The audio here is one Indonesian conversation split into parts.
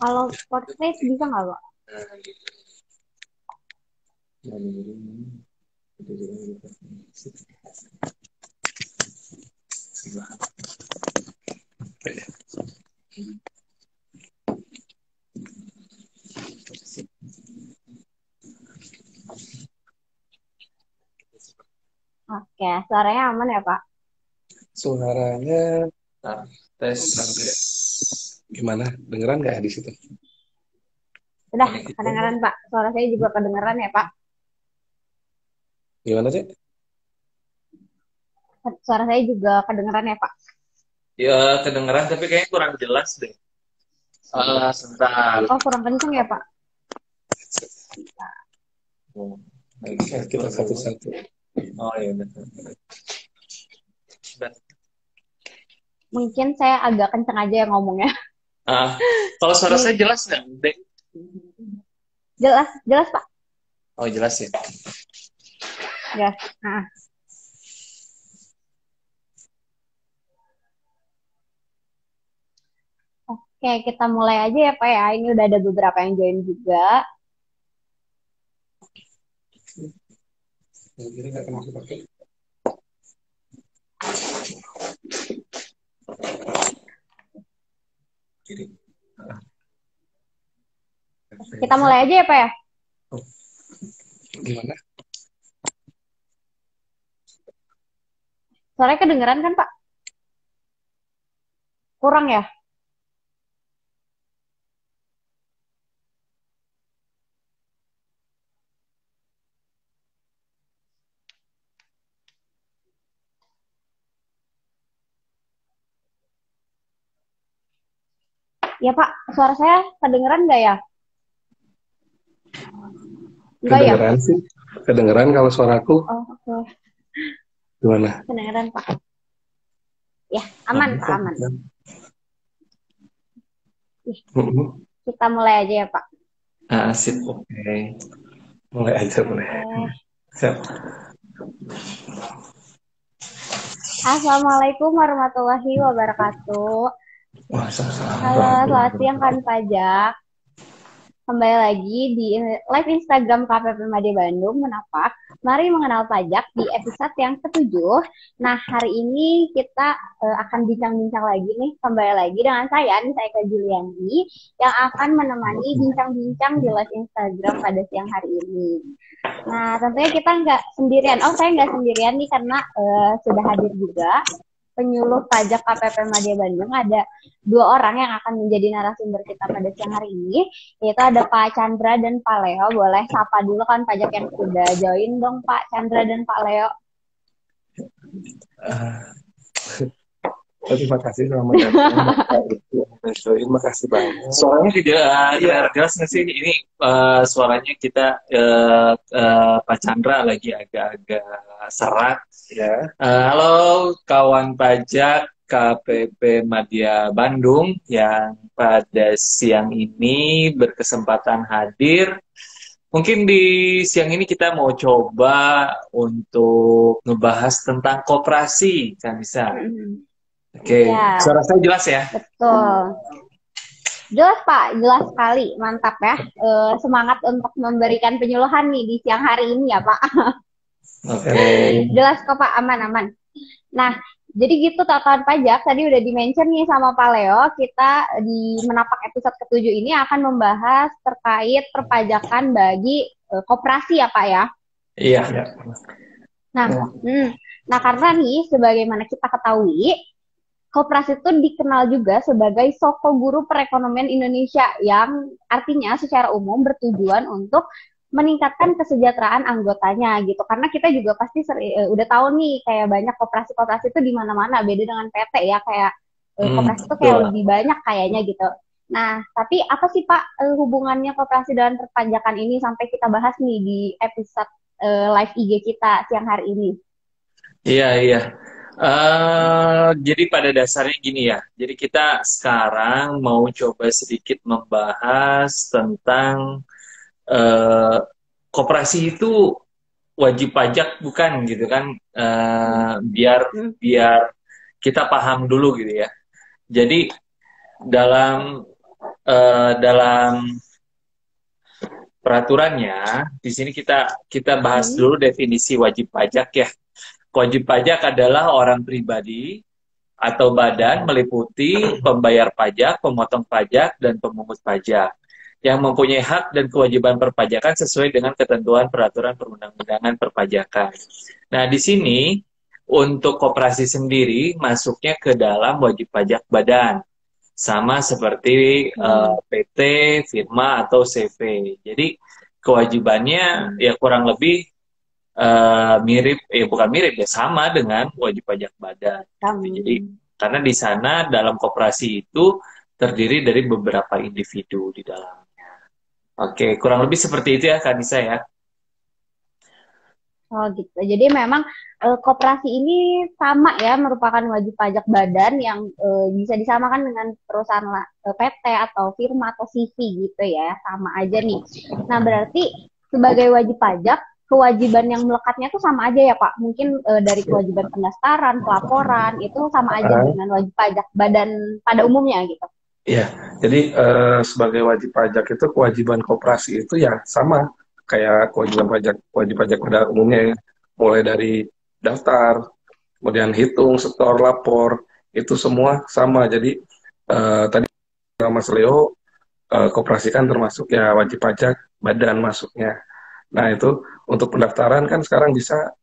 Kalau portrait bisa nggak, Pak? Oke, suaranya aman ya, Pak? Suaranya tes. Gimana? Dengeran nggak di situ? Udah, kedengeran, Pak. Suara saya juga kedengeran ya, Pak? Gimana sih? Suara saya juga kedengeran ya, Pak? Ya, kedengeran tapi kayaknya kurang jelas deh. Sebentar. Oh, kurang kenceng ya, Pak? Kita satu-satu. Oh iya betul. Mungkin saya agak kenceng aja ya ngomongnya. Kalau suara saya jelas nggak, Dek? Jelas, jelas, Pak. Oh jelas ya. Jelas. Nah. Oke, kita mulai aja ya, Pak ya. Ini udah ada beberapa yang join juga. Kita mulai aja ya, Pak ya. Gimana? Suaranya kedengeran kan, Pak? Kurang ya? Ya, Pak. Suara saya kedengeran nggak ya? Enggak ya? Kedengeran sih. Kedengeran kalau suaraku. Oh, oke. Gimana? Kedengeran, Pak. Ya, aman, Pak, aman. Kita mulai aja ya, Pak. Sip, oke. Mulai aja, boleh. Siap. Assalamualaikum warahmatullahi wabarakatuh. Halo, selamat siang kan Pajak. Kembali lagi di live Instagram KPP Madya Bandung Menapak. Mari mengenal pajak di episode yang ke-7. Nah, hari ini kita akan bincang-bincang lagi nih, kembali lagi dengan saya Kak Juliani, yang akan menemani bincang-bincang di live Instagram pada siang hari ini. Nah, tentunya kita nggak sendirian. Oh, saya nggak sendirian nih karena sudah hadir juga penyuluh pajak KPP Madya Bandung. Ada 2 orang yang akan menjadi narasumber kita pada siang hari ini, yaitu ada Pak Chandra dan Pak Leo. Boleh sapa dulu kan pajak yang sudah join dong, Pak Chandra dan Pak Leo. Terima kasih, selamat datang. Terima kasih banyak. Suaranya tidak jelas nggak sih? Ini suaranya kita Pak Chandra lagi agak-agak serak. Ya. Halo kawan pajak KPP Madya Bandung yang pada siang ini berkesempatan hadir. Mungkin di siang ini kita mau coba untuk ngebahas tentang koperasi, kan bisa? Oke, ya. Suara saya jelas ya? Betul. Jelas Pak, jelas sekali, mantap ya. Semangat untuk memberikan penyuluhan nih di siang hari ini ya Pak. Oke. Jelas kok Pak, aman-aman. Nah, jadi gitu kawan pajak, tadi udah di-mention nih sama Pak Leo, kita di Menapak episode ke-7 ini akan membahas terkait perpajakan bagi koperasi ya Pak ya? Iya. Nah, karena nih, sebagaimana kita ketahui, koperasi itu dikenal juga sebagai soko guru perekonomian Indonesia yang artinya secara umum bertujuan untuk meningkatkan kesejahteraan anggotanya gitu. Karena kita juga pasti udah tahu nih kayak banyak koperasi-koperasi itu di mana-mana, beda dengan PT ya, kayak koperasi itu kayak lebih banyak kayaknya gitu. Nah, tapi apa sih Pak hubungannya koperasi dengan perpajakan ini sampai kita bahas nih di episode live IG kita siang hari ini? Iya. Jadi pada dasarnya gini ya. Jadi kita sekarang mau coba sedikit membahas tentang koperasi itu wajib pajak bukan gitu kan? Biar kita paham dulu gitu ya. Jadi dalam dalam peraturannya di sini kita bahas dulu definisi wajib pajak ya. Wajib pajak adalah orang pribadi atau badan meliputi pembayar pajak, pemotong pajak, dan pemungut pajak yang mempunyai hak dan kewajiban perpajakan sesuai dengan ketentuan peraturan perundang-undangan perpajakan. Nah, di sini untuk koperasi sendiri masuknya ke dalam wajib pajak badan, sama seperti PT, firma, atau CV. Jadi kewajibannya ya kurang lebih mirip, bukan mirip ya, sama dengan wajib pajak badan. Jadi karena di sana dalam koperasi itu terdiri dari beberapa individu di dalamnya. Oke, kurang lebih seperti itu ya Kak Nisa ya. Oh gitu. Jadi memang koperasi ini sama ya, merupakan wajib pajak badan yang bisa disamakan dengan perusahaan PT atau firma atau CV gitu ya, sama aja nih. Nah berarti sebagai wajib pajak, kewajiban yang melekatnya tuh sama aja ya Pak? Mungkin dari kewajiban pendaftaran, pelaporan, itu sama aja dengan wajib pajak badan pada umumnya gitu? Iya, jadi sebagai wajib pajak itu kewajiban koperasi itu ya sama kayak wajib pajak pada umumnya ya. Mulai dari daftar, kemudian hitung, setor, lapor, itu semua sama. Jadi tadi Mas Leo koperasi kan termasuk ya wajib pajak badan masuknya. Nah itu untuk pendaftaran kan sekarang bisa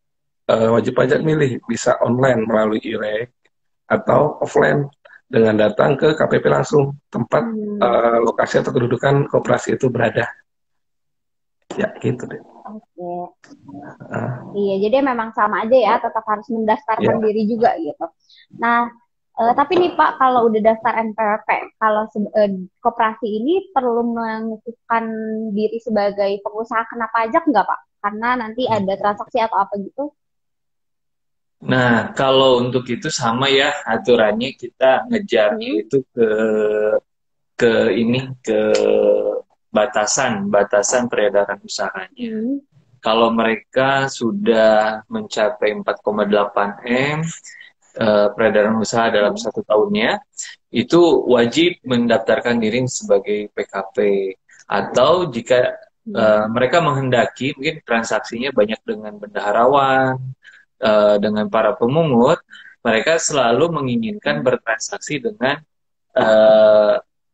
wajib pajak milih, bisa online melalui IREK atau offline dengan datang ke KPP langsung tempat lokasi atau kedudukan koperasi itu berada. Ya gitu deh. Oke. Iya, jadi memang sama aja ya, tetap harus mendaftarkan diri juga gitu. Nah, tapi nih Pak, kalau udah daftar NPWP, kalau koperasi ini perlu mengukuhkan diri sebagai pengusaha kena pajak nggak Pak? Karena nanti ada transaksi atau apa gitu? Nah, kalau untuk itu sama ya aturannya, kita ngejarnya itu ke batasan peredaran usahanya. Kalau mereka sudah mencapai 4,8 M peredaran usaha dalam 1 tahunnya, itu wajib mendaftarkan diri sebagai PKP. Atau jika mereka menghendaki mungkin transaksinya banyak dengan bendaharawan, dengan para pemungut, mereka selalu menginginkan bertransaksi dengan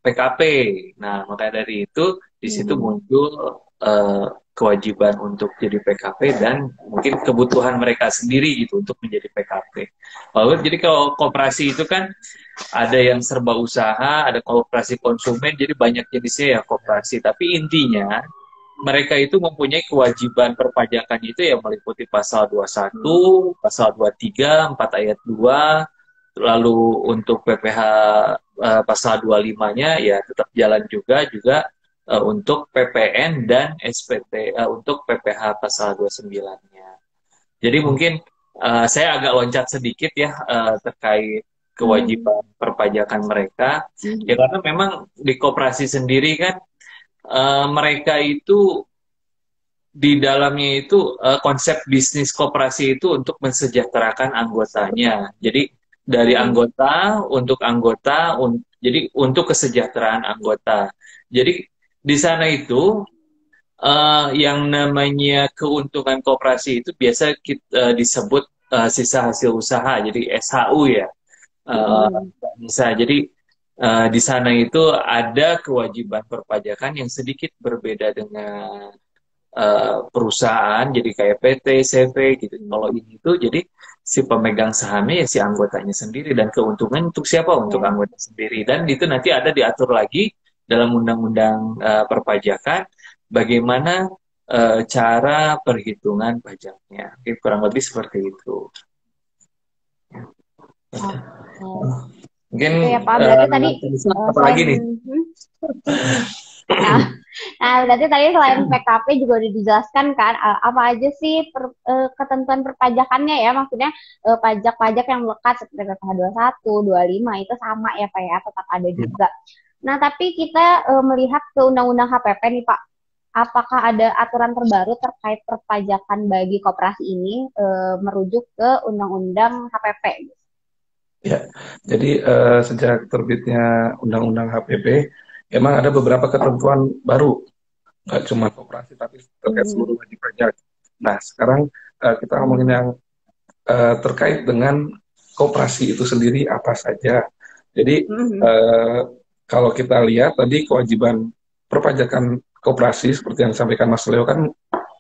PKP. Nah, maka dari itu di situ muncul kewajiban untuk jadi PKP dan mungkin kebutuhan mereka sendiri gitu untuk menjadi PKP. Lalu jadi kalau koperasi itu kan ada yang serba usaha, ada koperasi konsumen, jadi banyak jenisnya ya koperasi. Tapi intinya mereka itu mempunyai kewajiban perpajakan itu yang meliputi pasal 21, pasal 23, 4 ayat 2, lalu untuk PPh pasal 25-nya ya tetap jalan juga untuk PPN dan SPT untuk PPh pasal 29-nya. Jadi mungkin saya agak loncat sedikit ya terkait kewajiban perpajakan mereka. Ya karena memang di koperasi sendiri kan mereka itu di dalamnya itu konsep bisnis koperasi itu untuk mensejahterakan anggotanya. Jadi dari anggota, jadi untuk kesejahteraan anggota. Jadi di sana itu yang namanya keuntungan koperasi itu biasa disebut sisa hasil usaha, jadi SHU ya. Bisa. Jadi di sana itu ada kewajiban perpajakan yang sedikit berbeda dengan perusahaan, jadi kayak PT, CV gitu. Kalau ini tuh jadi si pemegang sahamnya ya si anggotanya sendiri, dan keuntungan untuk siapa? Untuk anggota sendiri. Dan itu nanti ada diatur lagi dalam undang-undang perpajakan bagaimana cara perhitungan pajaknya. Oke, kurang lebih seperti itu. Mungkin ya, Pak. Berarti tadi apa lagi nih? Nah, berarti tadi selain PKP juga udah dijelaskan kan apa aja sih ketentuan perpajakannya ya, maksudnya pajak-pajak yang melekat seperti PPh 21, 25 itu sama ya Pak ya, tetap ada juga. Nah, tapi kita melihat ke Undang-Undang HPP nih Pak, apakah ada aturan terbaru terkait perpajakan bagi koperasi ini merujuk ke Undang-Undang HPP? Ya, jadi sejak terbitnya Undang-Undang HPP, emang ada beberapa ketentuan baru, nggak cuma koperasi tapi terkait seluruh Mhm. wajib pajak. Nah, sekarang kita ngomongin Mhm. yang terkait dengan koperasi itu sendiri apa saja. Jadi Mhm. eh, kalau kita lihat tadi kewajiban perpajakan koperasi seperti yang disampaikan Mas Leo kan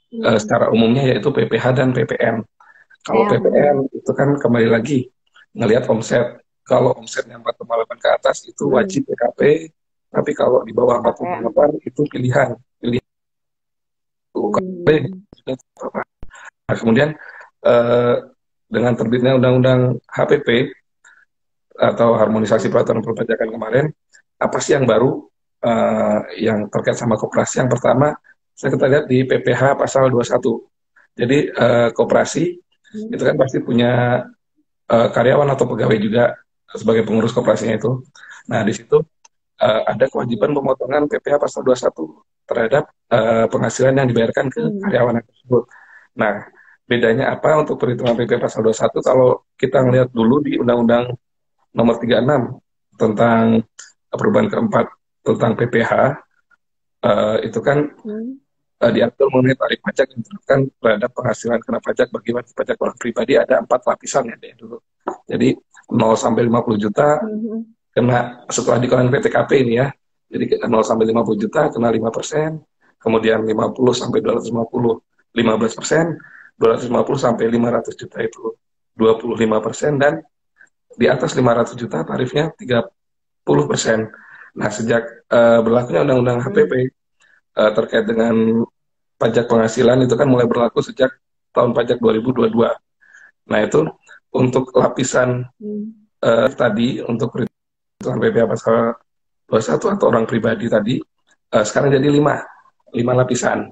Mhm. secara umumnya yaitu PPH dan PPN. Kalau Ya. PPN Mhm. itu kan kembali lagi ngelihat omset. Kalau omsetnya 4,8 ke atas itu Mhm. wajib PKP, tapi kalau di bawah PKP. 4,8 itu pilihan. Pilihan UKP. Mhm. Nah, kemudian eh, dengan terbitnya Undang-Undang HPP atau Harmonisasi Mhm. Peraturan Perpajakan kemarin, apa sih yang baru yang terkait sama koperasi? Yang pertama, saya kita lihat di PPH pasal 21. Jadi koperasi itu Mhm. kan pasti punya karyawan atau pegawai juga sebagai pengurus koperasinya itu. Nah, di situ ada kewajiban Mhm. pemotongan PPh pasal 21 terhadap penghasilan yang dibayarkan ke Mhm. karyawan tersebut. Nah, bedanya apa untuk perhitungan PPh pasal 21 kalau kita ngelihat dulu di Undang-Undang Nomor 36 tentang perubahan keempat tentang PPh itu kan Mhm. diatur mengenai tarif pajak yang diterapkan terhadap penghasilan kena pajak bagi wajib pajak orang pribadi ada 4 lapisan ya dulu. Jadi 0 sampai 50 juta Mhm. kena setelah dikeluarkan PTKP ini ya. Jadi 0 sampai 50 juta kena 5%, kemudian 50 sampai 250 15%, 250 sampai 500 juta itu 25%, dan di atas 500 juta tarifnya 30%. Nah, sejak berlakunya Undang-Undang HPP Mhm. terkait dengan pajak penghasilan itu kan mulai berlaku sejak tahun pajak 2022. Nah, itu untuk lapisan Mhm. tadi untuk perhitungan PPh pasal 21 atau orang pribadi tadi sekarang jadi 5 lapisan.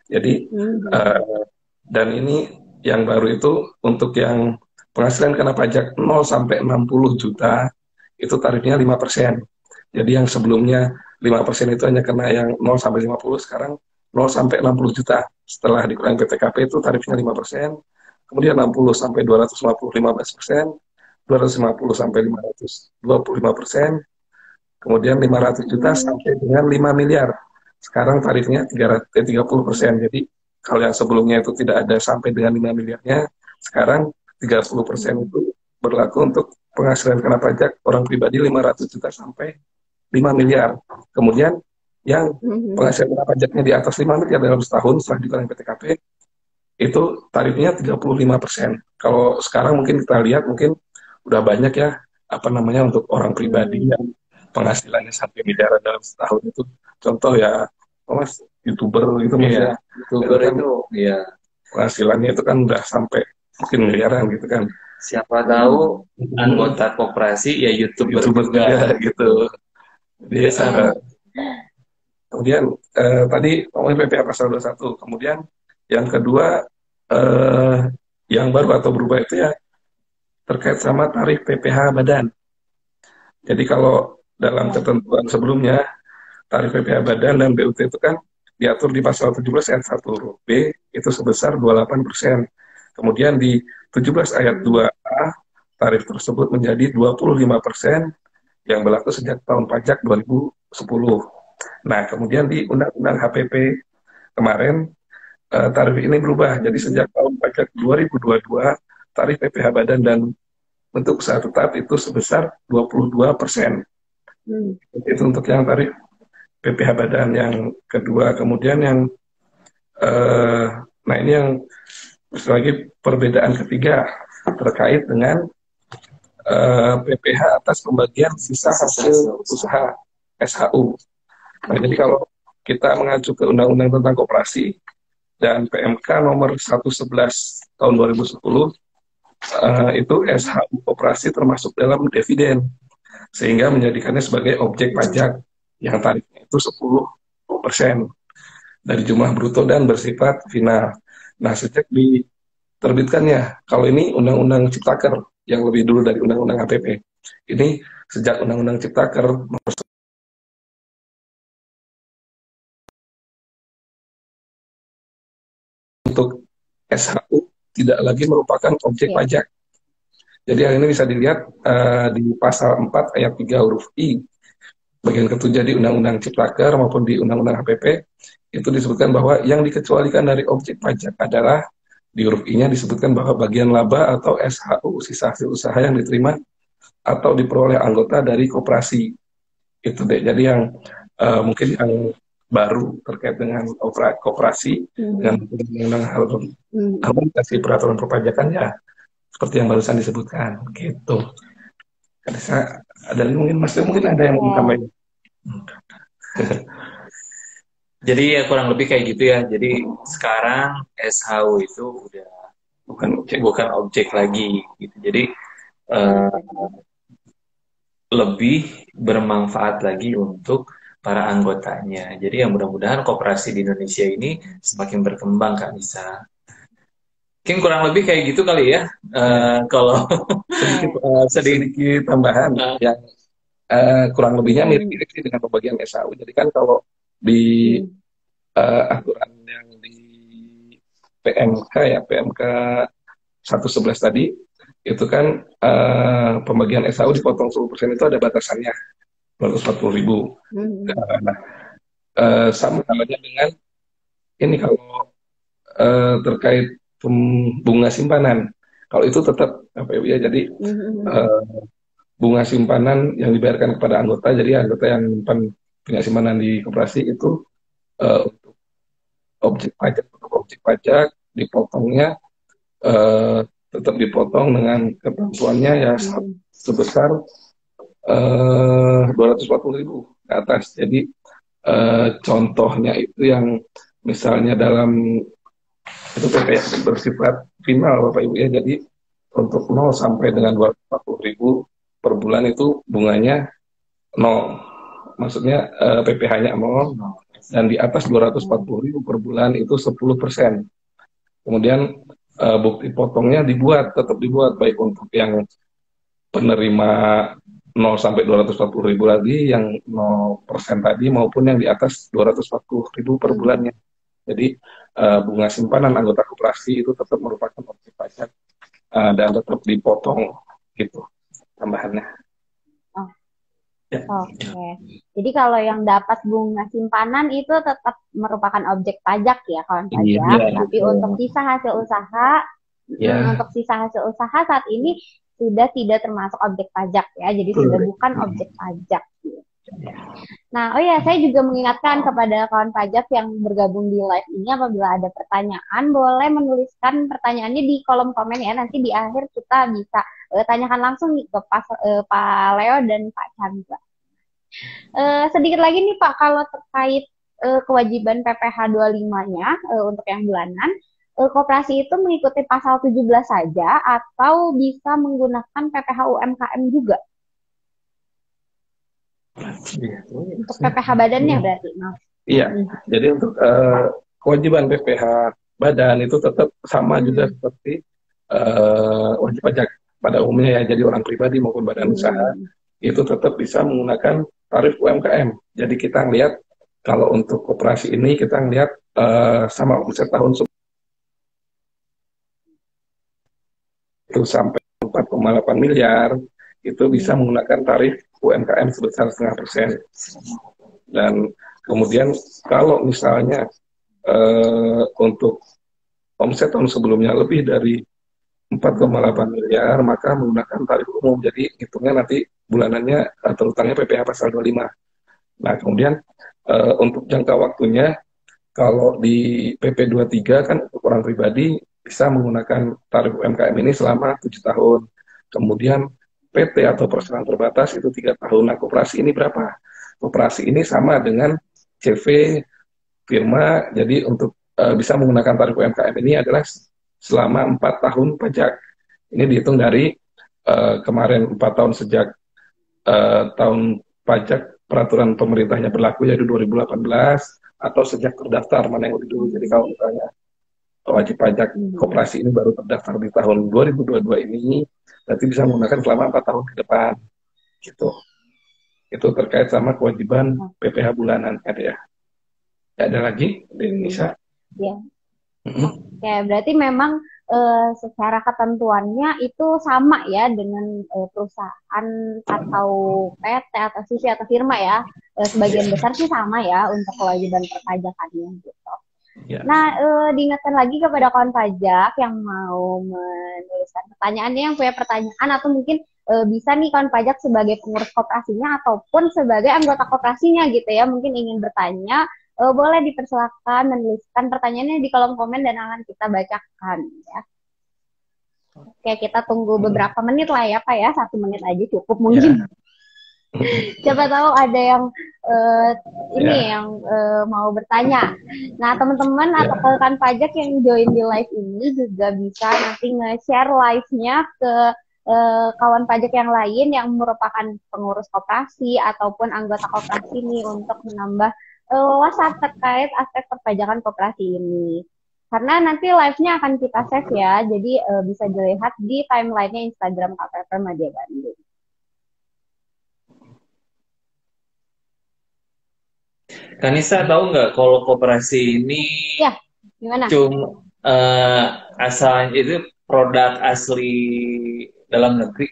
Jadi Mhm. uh, dan ini yang baru itu untuk yang penghasilan kena pajak 0 sampai 60 juta itu tarifnya 5%. Jadi yang sebelumnya 5% itu hanya kena yang 0 sampai 50, sekarang 0 sampai 60 juta. Setelah dikurangi PTKP itu tarifnya 5%, kemudian 60 sampai 250 15%, 250 sampai 500 25%, kemudian 500 juta Mhm. sampai dengan 5 miliar. Sekarang tarifnya 30%. Jadi kalau yang sebelumnya itu tidak ada sampai dengan 5 miliarnya, sekarang 30% Mhm. itu berlaku untuk penghasilan kena pajak orang pribadi 500 juta sampai 5 miliar. Kemudian yang Mhm. penghasilan kena pajaknya di atas 5 miliar dalam setahun setelah dikurangi PTKP, itu tarifnya 35%. Kalau sekarang mungkin kita lihat mungkin udah banyak ya apa namanya untuk orang pribadi Mhm. yang penghasilannya sampai miliaran dalam setahun itu. Contoh ya, Mas, YouTuber itu Mas Iya, ya. Itu youtuber kan itu ya penghasilannya itu kan udah sampai mungkin miliaran gitu kan. siapa tahu Mhm. anggota koperasi ya youtuber YouTuber juga juga gitu. gitu. Jadi kemudian tadi ngomongin PPh pasal 21. Kemudian yang kedua eh, yang baru atau berubah itu ya terkait sama tarif PPh badan. Jadi kalau dalam Ya. ketentuan sebelumnya tarif PPh badan dan BUT itu kan diatur di pasal 17 ayat 1 huruf B itu sebesar 28%. Kemudian di 17 ayat Mhm. 2A tarif tersebut menjadi 25% yang berlaku sejak tahun pajak 2010. Nah, kemudian di Undang-Undang HPP kemarin tarif ini berubah. Jadi sejak Mhm. tahun pajak 2022 tarif PPh badan dan untuk usaha tetap itu sebesar 22%. Mhm. Itu untuk yang tarif PPh badan yang kedua. Kemudian yang eh, nah ini yang terus lagi perbedaan ketiga terkait dengan PPh atas pembagian sisa hasil usaha SHU. Nah, jadi kalau kita mengacu ke Undang-Undang tentang Koperasi dan PMK nomor 111 tahun 2010 itu Mhm. SHU koperasi termasuk dalam dividen sehingga menjadikannya sebagai objek Mhm. pajak yang tarifnya itu 10% dari jumlah bruto dan bersifat final. Nah, sejak diterbitkannya, kalau ini Undang-Undang Ciptaker yang lebih dulu dari Undang-Undang HPP. Ini sejak Undang-Undang Ciptaker untuk SHU tidak lagi merupakan objek Ya. pajak. Jadi hal ini bisa dilihat di pasal 4 ayat 3 huruf I bagian ketujuh di Undang-Undang Ciptaker maupun di Undang-Undang HPP itu disebutkan bahwa yang dikecualikan dari objek pajak adalah di huruf I-nya disebutkan bahwa bagian laba atau SHU sisa hasil usaha yang diterima atau diperoleh anggota dari koperasi itu deh. Jadi yang mungkin yang baru terkait dengan koperasi dengan harmonisasi peraturan perpajakan ya seperti yang barusan disebutkan gitu. Ada mungkin ada yang mau tambahin. Jadi ya kurang lebih kayak gitu ya. Jadi sekarang SHU itu udah bukan objek lagi gitu. Jadi lebih bermanfaat lagi untuk para anggotanya. Jadi ya mudah-mudahan koperasi di Indonesia ini semakin berkembang Kak Nisa. Mungkin kurang lebih kayak gitu kali ya. Kalau sedikit tambahan yang kurang lebihnya mirip-mirip dengan pembagian SHU. Jadi kan kalau di aturan yang di PMK ya PMK 111 tadi itu kan pembagian SHU dipotong 10% itu ada batasannya 240.000. Nah, sama halnya dengan ini kalau terkait bunga simpanan. Kalau itu tetap ya jadi bunga simpanan yang dibayarkan kepada anggota, jadi anggota yang punya simpanan di koperasi itu untuk objek pajak dipotongnya tetap dipotong dengan ketentuannya ya sebesar 240.000 ke atas. Jadi contohnya itu yang misalnya dalam itu kayak bersifat final Bapak Ibu ya. Jadi untuk 0 sampai dengan 240.000 per bulan itu bunganya 0. Maksudnya PPh-nya 0 dan di atas 240.000 per bulan itu 10%. Kemudian bukti potongnya tetap dibuat baik untuk yang penerima 0 sampai 240.000 lagi yang 0% tadi maupun yang di atas 240.000 per bulannya. Jadi bunga simpanan anggota koperasi itu tetap merupakan objek pajak dan tetap dipotong gitu tambahannya. Oke. Jadi kalau yang dapat bunga simpanan itu tetap merupakan objek pajak ya kawan pajak. Tapi untuk sisa hasil usaha, untuk sisa hasil usaha saat ini sudah tidak termasuk objek pajak ya. Jadi sudah bukan objek pajak. Nah, saya juga mengingatkan kepada kawan pajak yang bergabung di live ini, apabila ada pertanyaan, boleh menuliskan pertanyaannya di kolom komen ya. Nanti di akhir kita bisa tanyakan langsung nih ke Pak Leo dan Pak Chandra. Sedikit lagi nih Pak, kalau terkait kewajiban PPh 25-nya untuk yang bulanan, koperasi itu mengikuti pasal 17 saja atau bisa menggunakan PPh UMKM juga? Untuk PPh badannya berarti, Mas? Iya, jadi untuk kewajiban PPh badan itu tetap sama juga seperti wajib pajak pada umumnya ya. Jadi orang pribadi maupun badan usaha itu tetap bisa menggunakan tarif UMKM. Jadi kita lihat kalau untuk koperasi ini kita lihat sama omset tahun itu sampai 4,8 miliar itu bisa menggunakan tarif UMKM sebesar 0,5%. Dan kemudian kalau misalnya untuk omset tahun sebelumnya lebih dari 4,8 miliar, maka menggunakan tarif umum. Jadi hitungnya nanti bulanannya terutangnya PPh pasal 25. Nah, kemudian untuk jangka waktunya, kalau di PP 23 kan untuk orang pribadi bisa menggunakan tarif UMKM ini selama 7 tahun. Kemudian PT atau perusahaan terbatas itu 3 tahun. Nah, koperasi ini berapa? Koperasi ini sama dengan CV firma. Jadi untuk bisa menggunakan tarif UMKM ini adalah selama 4 tahun pajak. Ini dihitung dari kemarin 4 tahun sejak tahun pajak peraturan pemerintahnya berlaku, yaitu 2018, atau sejak terdaftar, mana yang lebih dulu. Jadi kalau misalnya wajib pajak koperasi ini baru terdaftar di tahun 2022 ini, berarti bisa menggunakan selama 4 tahun ke depan. Gitu. Itu terkait sama kewajiban PPh bulanan. Ya, ada lagi di Indonesia? Ya. Oke, berarti memang secara ketentuannya itu sama ya dengan perusahaan atau PT atau sisi atau firma ya. Sebagian besar sih sama ya untuk kewajiban perpajakannya gitu. Ya. Nah, diingatkan lagi kepada kawan pajak yang mau menuliskan pertanyaannya, yang punya pertanyaan atau mungkin bisa nih kawan pajak sebagai pengurus koperasinya ataupun sebagai anggota koperasinya gitu ya, mungkin ingin bertanya, boleh dipersilakan menuliskan pertanyaannya di kolom komen dan akan kita bacakan ya. Oke, kita tunggu beberapa menit lah ya Pak ya, 1 menit aja cukup mungkin. Siapa tahu ada yang yang mau bertanya. Nah, teman-teman atau rekan pajak yang join di live ini juga bisa nanti nge-share live-nya ke kawan pajak yang lain yang merupakan pengurus koperasi ataupun anggota koperasi ini untuk menambah wawasan terkait aspek perpajakan koperasi ini. Karena nanti live-nya akan kita save ya, jadi bisa dilihat di timeline-nya Instagram KPP Madya Bandung. Kanisa tahu nggak kalau koperasi ini ya, gimana? Cuma asalnya itu produk asli dalam negeri.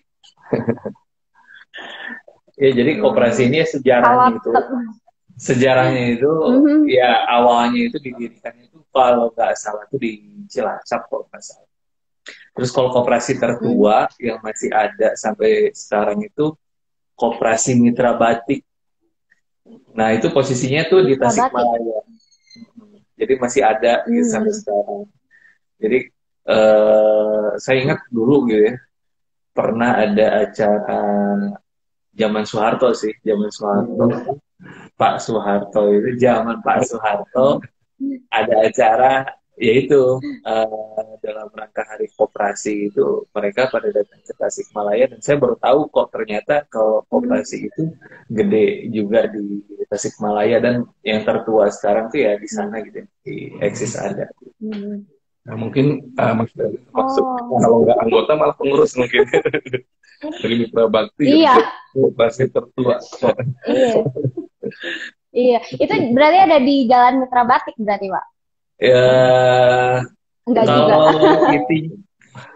Ya, jadi koperasi ini sejarahnya itu ya awalnya itu didirikan itu kalau nggak salah itu di Cilacap kalau nggak salah. Terus kalau koperasi tertua yang masih ada sampai sekarang itu Koperasi Mitra Batik. Nah, itu posisinya tuh di Tasikmalaya. Jadi masih ada gitu sampai sekarang. Jadi saya ingat dulu gitu ya, pernah ada acara zaman Soeharto sih, zaman Soeharto. Pak Soeharto itu zaman Pak Soeharto ada acara yaitu dalam rangka Hari Koperasi itu mereka pada datang ke Tasikmalaya dan saya baru tahu kok ternyata kalau koperasi itu gede juga di Tasikmalaya dan yang tertua sekarang tuh ya di sana gitu di eksis ada. Nah, mungkin maksud kalau nggak anggota malah pengurus mungkin dari Mitra Bakti koperasi tertua. Iya, itu berarti ada di Jalan Mitra Batik berarti Pak? Ya, enggak juga.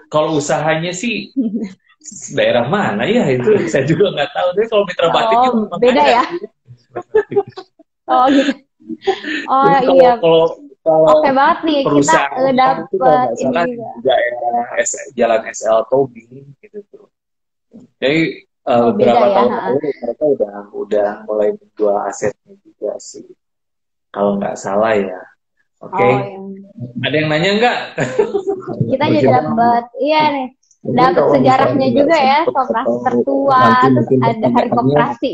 Kalau usahanya sih daerah mana ya itu saya juga nggak tahu deh kalau Mitra Batik itu beda ya. Oh gitu. Oh iya. Kalau oke banget nih kita dapat ini daerah Jalan SL Tobing gitu tuh. Jadi beberapa tahun lalu mereka udah mulai menjual asetnya juga sih. Kalau nggak salah ya. Oke. Ada yang nanya nggak? Kita jadi dapat nih. Dapat sejarahnya juga ya, koperasi tertua, terus ada hari koperasi.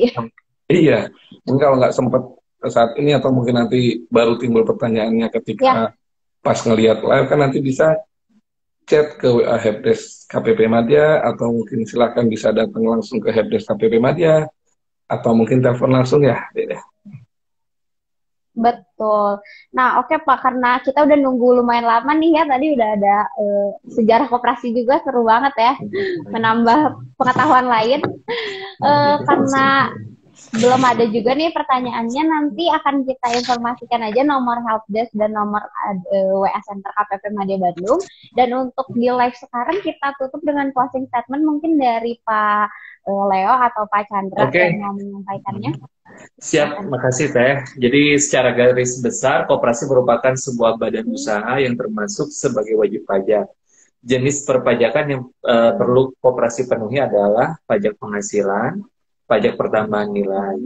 Iya. Mungkin kalau nggak sempat saat ini atau mungkin nanti baru timbul pertanyaannya ketika pas ngelihat live kan nanti bisa chat ke WA Helpdesk KPP Madya atau mungkin silakan bisa datang langsung ke Helpdesk KPP Madya atau mungkin telepon langsung ya, Dede. Betul. Nah, oke Pak, karena kita udah nunggu lumayan lama nih ya, tadi udah ada sejarah koperasi juga, seru banget ya, menambah pengetahuan lain. Karena belum ada juga nih pertanyaannya, nanti akan kita informasikan aja nomor helpdesk dan nomor WA Center KPP Madya Bandung. Dan untuk di live sekarang kita tutup dengan closing statement mungkin dari Pak Leo atau Pak Chandra yang mau menyampaikannya. Siap, makasih Teh. Jadi secara garis besar, koperasi merupakan sebuah badan usaha yang termasuk sebagai wajib pajak. Jenis perpajakan yang perlu koperasi penuhi adalah pajak penghasilan, pajak pertambahan nilai.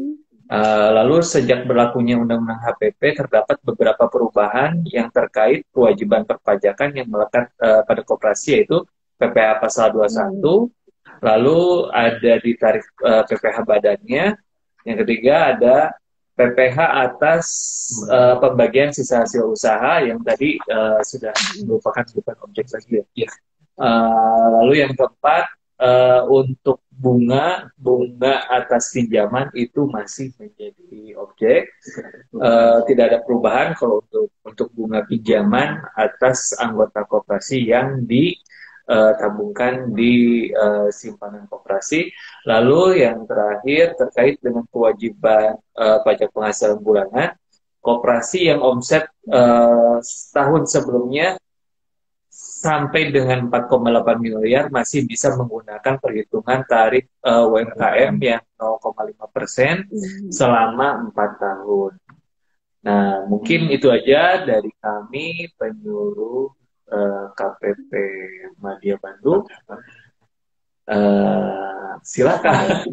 Lalu sejak berlakunya Undang-Undang HPP terdapat beberapa perubahan yang terkait kewajiban perpajakan yang melekat pada koperasi, yaitu PPh pasal 21, lalu ada di tarif PPh badannya. Yang ketiga ada PPh atas pembagian sisa hasil usaha yang tadi sudah merupakan bukan objek lagi ya. Lalu yang keempat untuk bunga atas pinjaman itu masih menjadi objek. Tidak ada perubahan kalau untuk bunga pinjaman atas anggota koperasi yang ditabungkan di simpanan koperasi. Lalu yang terakhir terkait dengan kewajiban pajak penghasilan bulanan, koperasi yang omset tahun sebelumnya sampai dengan 4,8 miliar masih bisa menggunakan perhitungan tarif UMKM yang 0,5% selama 4 tahun. Nah, mungkin itu aja dari kami penyuluh KPP Madya Bandung. Silakan.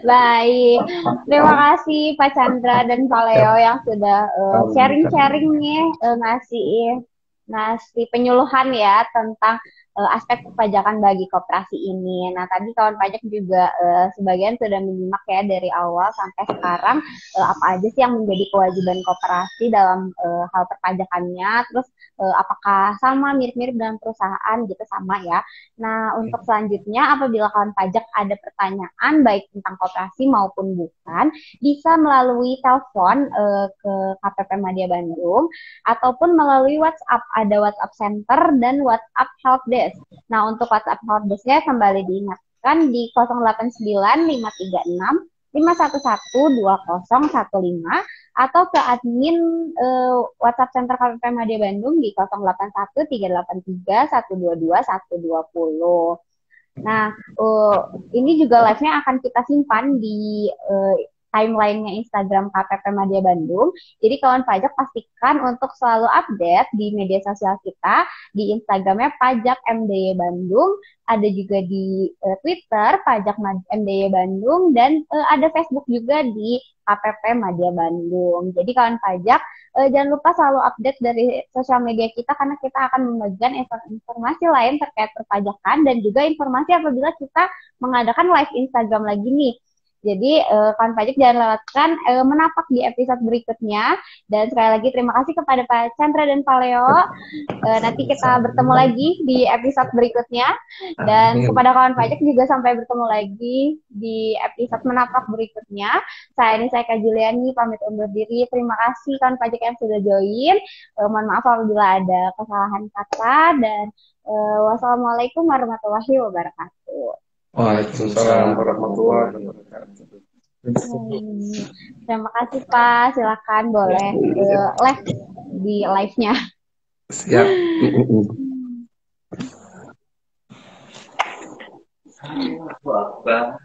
Baik, terima kasih Pak Chandra dan Pak Leo yang sudah sharing-sharing nih, ngasih penyuluhan ya tentang aspek perpajakan bagi koperasi ini. Nah, tadi kawan pajak juga sebagian sudah menyimak ya dari awal sampai sekarang apa aja sih yang menjadi kewajiban koperasi dalam hal perpajakannya, terus apakah sama mirip-mirip dengan perusahaan gitu, sama ya. Nah, untuk selanjutnya apabila kawan pajak ada pertanyaan baik tentang koperasi maupun bukan, bisa melalui telepon ke KPP Madya Bandung ataupun melalui WhatsApp, ada WhatsApp Center dan WhatsApp Helpdesk. Nah, untuk WhatsApp Helpdesk-nya kembali diingatkan di 089 536 511 2015 atau ke admin WhatsApp Center KPP Madya Bandung di 081 383 122 120. Nah, ini juga live-nya akan kita simpan di timeline-nya Instagram KPP Madya Bandung. Jadi kawan pajak pastikan untuk selalu update di media sosial kita, di Instagramnya Pajak MDY Bandung, ada juga di Twitter Pajak MDY Bandung, dan ada Facebook juga di KPP Madya Bandung. Jadi kawan pajak jangan lupa selalu update dari sosial media kita karena kita akan membagikan informasi lain terkait perpajakan dan juga informasi apabila kita mengadakan live Instagram lagi nih. Jadi kawan pajak jangan lewatkan menapak di episode berikutnya. Dan sekali lagi terima kasih kepada Pak Chandra dan Pak Leo. Nanti kita bertemu lagi di episode berikutnya. Dan kepada kawan pajak juga sampai bertemu lagi di episode menapak berikutnya. Saya Kak Juliani pamit undur diri. Terima kasih kawan pajak yang sudah join. Mohon maaf apabila ada kesalahan kata. Dan wassalamualaikum warahmatullahi wabarakatuh. Waalaikumsalam warahmatullahi wabarakatuh. Terima kasih Pak, silakan boleh live di live-nya. Siap. Wah,